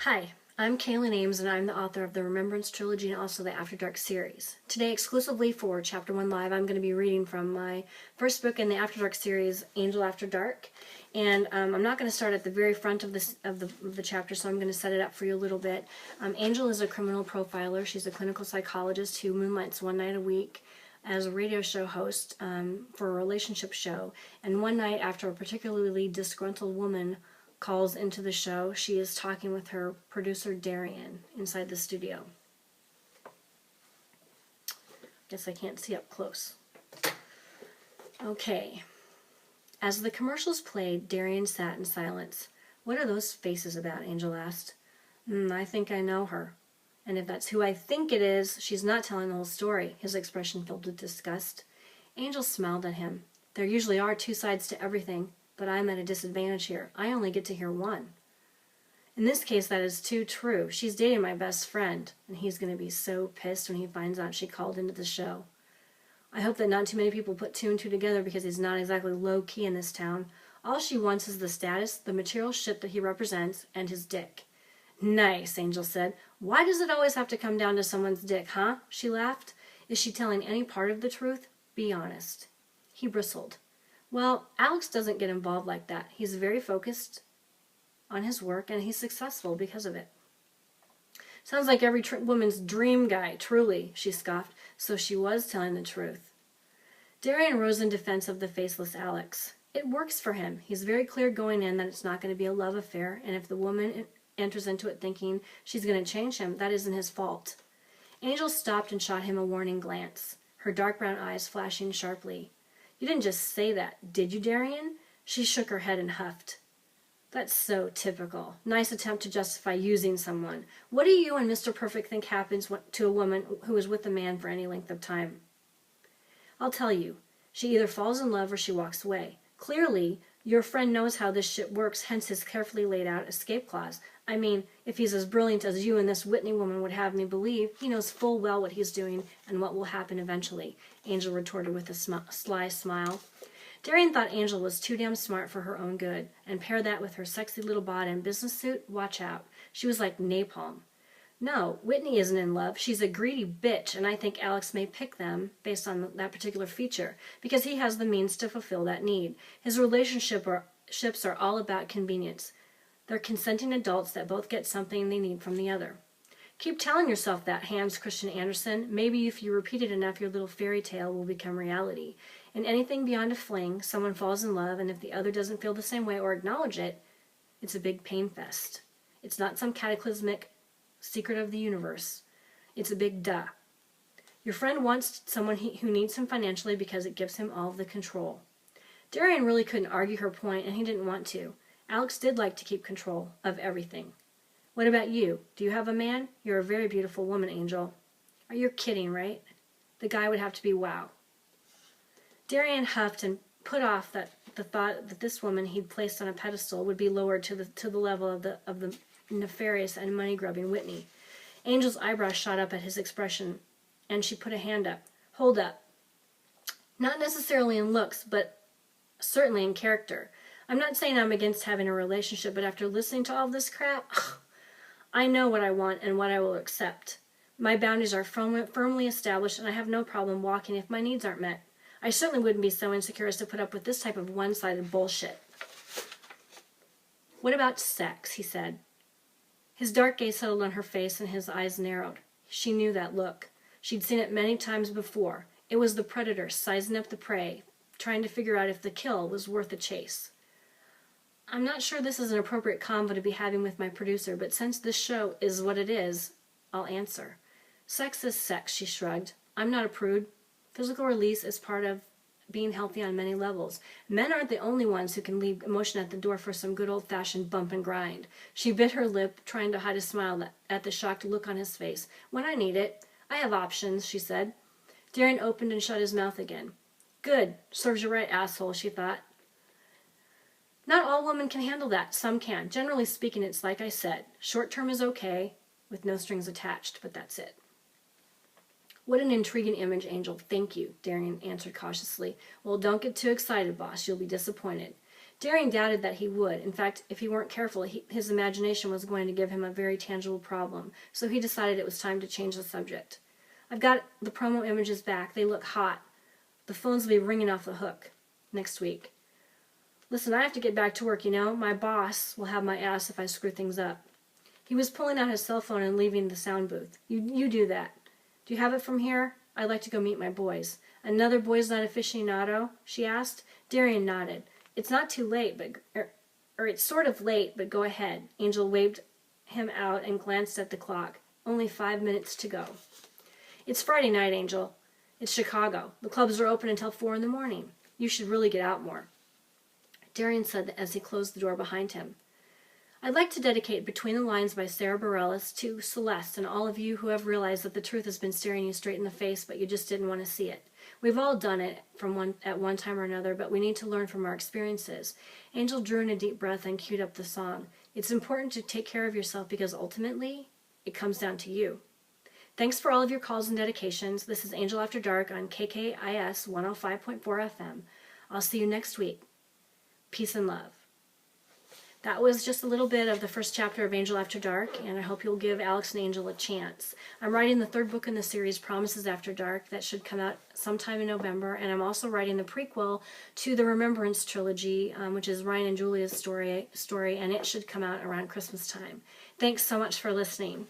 Hi, I'm Kahlen Aymes, and I'm the author of the Remembrance Trilogy and also the After Dark series. Today, exclusively for Chapter 1 Live, I'm going to be reading from my first book in the After Dark series, Angel After Dark. And I'm not going to start at the very front of the chapter, so I'm going to set it up for you a little bit. Angel is a criminal profiler. She's a clinical psychologist who moonlights one night a week as a radio show host for a relationship show. And one night, after a particularly disgruntled woman calls into the show, she is talking with her producer Darian inside the studio. Guess I can't see up close. Okay. As the commercials played, Darian sat in silence. "What are those faces about?" Angel asked. I think I know her. And if that's who I think it is, she's not telling the whole story." His expression filled with disgust. Angel smiled at him. "There usually are two sides to everything, but I'm at a disadvantage here. I only get to hear one." "In this case, that is too true. She's dating my best friend, and he's going to be so pissed when he finds out she called into the show. I hope that not too many people put two and two together, because he's not exactly low-key in this town. All she wants is the status, the material shit that he represents, and his dick." "Nice," Angel said. "Why does it always have to come down to someone's dick, huh?" She laughed. "Is she telling any part of the truth? Be honest." He bristled. "Well, Alex doesn't get involved like that. He's very focused on his work, and he's successful because of it." "Sounds like every woman's dream guy, truly," she scoffed. So she was telling the truth. Darian rose in defense of the faceless Alex. "It works for him. He's very clear going in that it's not going to be a love affair, and if the woman enters into it thinking she's going to change him, that isn't his fault." Angel stopped and shot him a warning glance, her dark brown eyes flashing sharply. "You didn't just say that, did you, Darian?" She shook her head and huffed. "That's so typical. Nice attempt to justify using someone. What do you and Mr. Perfect think happens to a woman who is with a man for any length of time?" "I'll tell you. She either falls in love or she walks away. Clearly, your friend knows how this shit works, hence his carefully laid out escape clause. I mean, if he's as brilliant as you and this Whitney woman would have me believe, he knows full well what he's doing and what will happen eventually," Angel retorted with a sly smile. Darian thought Angel was too damn smart for her own good, and pair that with her sexy little bod and business suit, watch out. She was like napalm. "No, Whitney isn't in love. She's a greedy bitch, and I think Alex may pick them based on that particular feature, because he has the means to fulfill that need. His relationships are all about convenience. They're consenting adults that both get something they need from the other." "Keep telling yourself that, Hans Christian Andersen. Maybe if you repeat it enough, your little fairy tale will become reality. In anything beyond a fling, someone falls in love, and if the other doesn't feel the same way or acknowledge it, it's a big pain fest. It's not some cataclysmic secret of the universe. It's a big duh. Your friend wants someone who needs him financially because it gives him all of the control." Darian really couldn't argue her point, and he didn't want to. Alex did like to keep control of everything. "What about you? Do you have a man? You're a very beautiful woman, Angel." "Are you kidding, right? The guy would have to be wow." Darian huffed and put off the thought that this woman he'd placed on a pedestal would be lowered to the level of the nefarious and money-grubbing Whitney. Angel's eyebrows shot up at his expression, and she put a hand up. "Hold up. Not necessarily in looks, but certainly in character. I'm not saying I'm against having a relationship, but after listening to all this crap, I know what I want and what I will accept. My boundaries are firmly established, and I have no problem walking if my needs aren't met. I certainly wouldn't be so insecure as to put up with this type of one-sided bullshit." "What about sex?" he said. His dark gaze settled on her face, and his eyes narrowed. She knew that look. She'd seen it many times before. It was the predator sizing up the prey, trying to figure out if the kill was worth the chase. "I'm not sure this is an appropriate convo to be having with my producer, but since this show is what it is, I'll answer. Sex is sex," she shrugged. "I'm not a prude. Physical release is part of being healthy on many levels. Men aren't the only ones who can leave emotion at the door for some good old-fashioned bump and grind." She bit her lip, trying to hide a smile at the shocked look on his face. "When I need it. I have options," she said. Darian opened and shut his mouth again. "Good. Serves you right, asshole," she thought. "Not all women can handle that. Some can. Generally speaking, it's like I said. Short-term is okay, with no strings attached, but that's it." "What an intriguing image, Angel. Thank you," Darian answered cautiously. "Well, don't get too excited, boss. You'll be disappointed." Darian doubted that he would. In fact, if he weren't careful, his imagination was going to give him a very tangible problem, so he decided it was time to change the subject. I've got the promo images back. They look hot. The phones will be ringing off the hook next week. Listen, I have to get back to work, you know. My boss will have my ass if I screw things up. He was pulling out his cell phone and leaving the sound booth. You do that. Do you have it from here? I'd like to go meet my boys. Another boys' night aficionado? She asked. Darian nodded. It's not too late, or it's sort of late, but go ahead. Angel waved him out and glanced at the clock. Only 5 minutes to go. It's Friday night, Angel. It's Chicago. The clubs are open until 4 in the morning. You should really get out more. Darian said as he closed the door behind him. I'd like to dedicate Between the Lines by Sarah Bareilles to Celeste and all of you who have realized that the truth has been staring you straight in the face, but you just didn't want to see it. We've all done it at one time or another, but we need to learn from our experiences. Angel drew in a deep breath and queued up the song. It's important to take care of yourself because ultimately, it comes down to you. Thanks for all of your calls and dedications. This is Angel After Dark on KKIS 105.4 FM. I'll see you next week. Peace and love. That was just a little bit of the first chapter of Angel After Dark, and I hope you'll give Alex and Angel a chance. I'm writing the third book in the series, Promises After Dark, that should come out sometime in November, and I'm also writing the prequel to the Remembrance trilogy, which is Ryan and Julia's story, and it should come out around Christmas time. Thanks so much for listening.